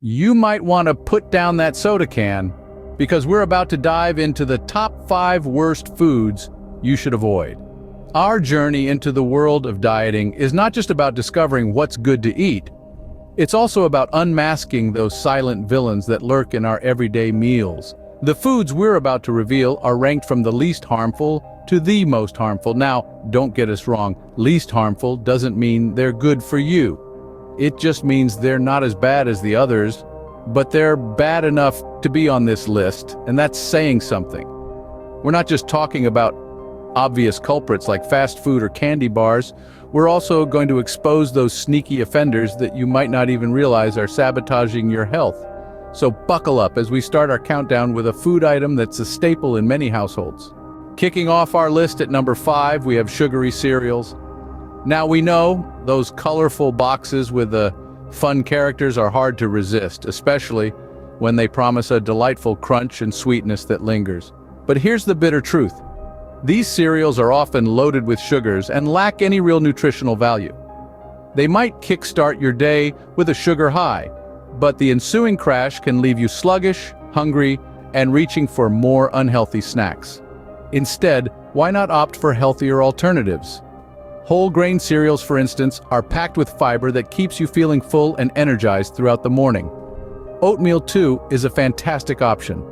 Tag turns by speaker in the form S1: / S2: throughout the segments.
S1: you might want to put down that soda can, because we're about to dive into the top 5 worst foods you should avoid. Our journey into the world of dieting is not just about discovering what's good to eat. It's also about unmasking those silent villains that lurk in our everyday meals. The foods we're about to reveal are ranked from the least harmful to the most harmful. Now, don't get us wrong, least harmful doesn't mean they're good for you. It just means they're not as bad as the others, but they're bad enough to be on this list, and that's saying something. We're not just talking about obvious culprits like fast food or candy bars. We're also going to expose those sneaky offenders that you might not even realize are sabotaging your health. So buckle up as we start our countdown with a food item that's a staple in many households. Kicking off our list at number 5, we have sugary cereals. Now we know those colorful boxes with the fun characters are hard to resist, especially when they promise a delightful crunch and sweetness that lingers. But here's the bitter truth. These cereals are often loaded with sugars and lack any real nutritional value. They might kickstart your day with a sugar high, but the ensuing crash can leave you sluggish, hungry, and reaching for more unhealthy snacks. Instead, why not opt for healthier alternatives? Whole grain cereals, for instance, are packed with fiber that keeps you feeling full and energized throughout the morning. Oatmeal, too, is a fantastic option,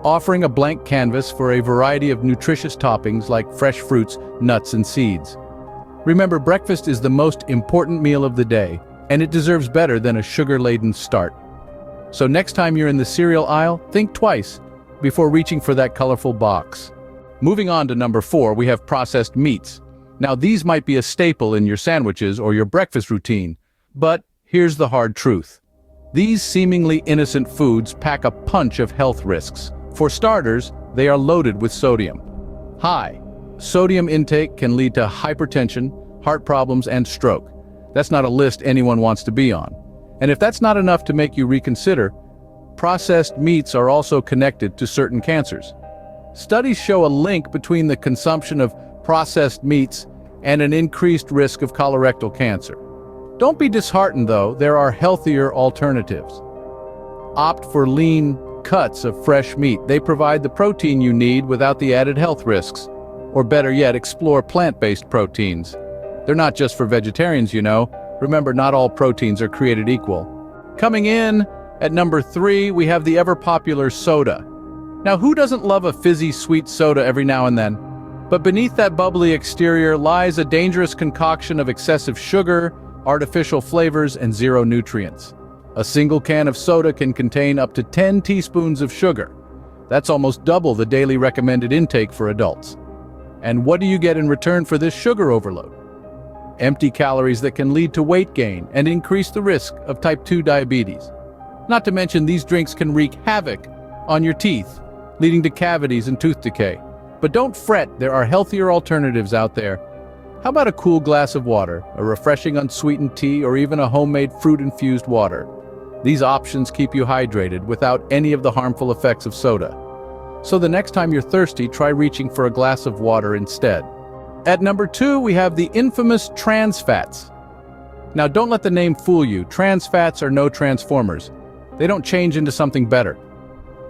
S1: offering a blank canvas for a variety of nutritious toppings like fresh fruits, nuts, and seeds. Remember, breakfast is the most important meal of the day, and it deserves better than a sugar-laden start. So next time you're in the cereal aisle, think twice before reaching for that colorful box. Moving on to number 4, we have processed meats. Now, these might be a staple in your sandwiches or your breakfast routine, but here's the hard truth. These seemingly innocent foods pack a punch of health risks. For starters, they are loaded with sodium. High sodium intake can lead to hypertension, heart problems, and stroke. That's not a list anyone wants to be on. And if that's not enough to make you reconsider, processed meats are also connected to certain cancers. Studies show a link between the consumption of processed meats and an increased risk of colorectal cancer. Don't be disheartened, though. There are healthier alternatives. Opt for lean cuts of fresh meat. They provide the protein you need without the added health risks. Or better yet, explore plant-based proteins. They're not just for vegetarians, you know. Remember, not all proteins are created equal. Coming in at number 3, we have the ever-popular soda. Now, who doesn't love a fizzy sweet soda every now and then? But beneath that bubbly exterior lies a dangerous concoction of excessive sugar, artificial flavors, and zero nutrients. A single can of soda can contain up to 10 teaspoons of sugar. That's almost double the daily recommended intake for adults. And what do you get in return for this sugar overload? Empty calories that can lead to weight gain and increase the risk of type 2 diabetes. Not to mention, these drinks can wreak havoc on your teeth, leading to cavities and tooth decay. But don't fret, there are healthier alternatives out there. How about a cool glass of water, a refreshing unsweetened tea, or even a homemade fruit-infused water? These options keep you hydrated without any of the harmful effects of soda. So the next time you're thirsty, try reaching for a glass of water instead. At number 2, we have the infamous trans fats. Now, don't let the name fool you. Trans fats are no transformers. They don't change into something better.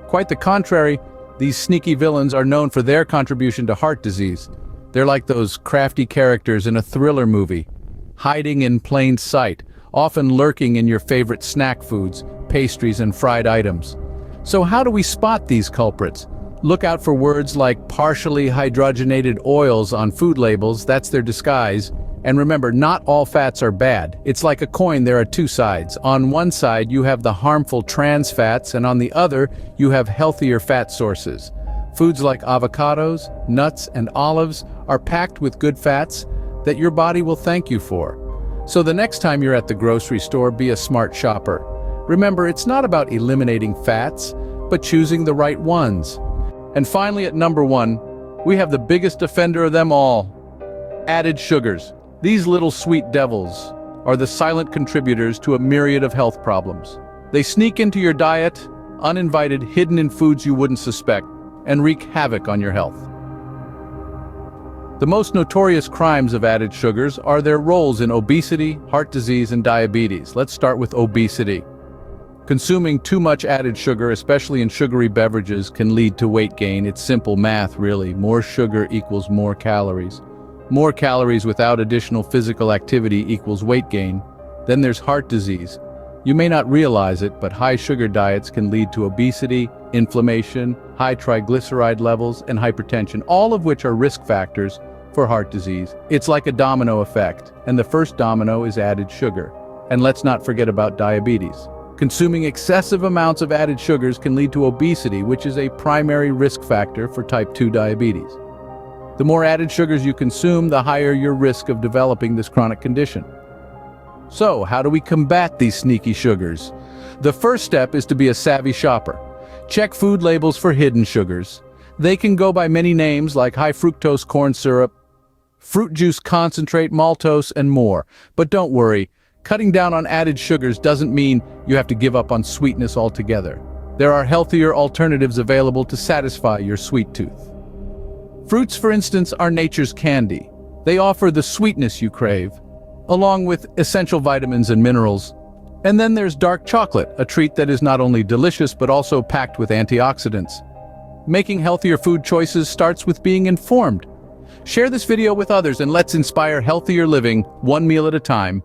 S1: Quite the contrary, these sneaky villains are known for their contribution to heart disease. They're like those crafty characters in a thriller movie, hiding in plain sight, often lurking in your favorite snack foods, pastries, and fried items. So how do we spot these culprits? Look out for words like partially hydrogenated oils on food labels. That's their disguise. And remember, not all fats are bad. It's like a coin, there are two sides. On one side, you have the harmful trans fats, and on the other, you have healthier fat sources. Foods like avocados, nuts, and olives are packed with good fats that your body will thank you for. So the next time you're at the grocery store, be a smart shopper. Remember, it's not about eliminating fats, but choosing the right ones. And finally, at number 1, we have the biggest offender of them all: added sugars. These little sweet devils are the silent contributors to a myriad of health problems. They sneak into your diet, uninvited, hidden in foods you wouldn't suspect, and wreak havoc on your health. The most notorious crimes of added sugars are their roles in obesity, heart disease, and diabetes. Let's start with obesity. Consuming too much added sugar, especially in sugary beverages, can lead to weight gain. It's simple math, really. More sugar equals more calories. More calories without additional physical activity equals weight gain. Then there's heart disease. You may not realize it, but high sugar diets can lead to obesity, inflammation, high triglyceride levels, and hypertension, all of which are risk factors for heart disease. It's like a domino effect, and the first domino is added sugar. And let's not forget about diabetes. Consuming excessive amounts of added sugars can lead to obesity, which is a primary risk factor for type 2 diabetes. The more added sugars you consume, the higher your risk of developing this chronic condition. So, how do we combat these sneaky sugars? The first step is to be a savvy shopper. Check food labels for hidden sugars. They can go by many names like high fructose corn syrup, fruit juice concentrate, maltose, and more. But don't worry, cutting down on added sugars doesn't mean you have to give up on sweetness altogether. There are healthier alternatives available to satisfy your sweet tooth. Fruits, for instance, are nature's candy. They offer the sweetness you crave, along with essential vitamins and minerals. And then there's dark chocolate, a treat that is not only delicious but also packed with antioxidants. Making healthier food choices starts with being informed. Share this video with others and let's inspire healthier living, one meal at a time.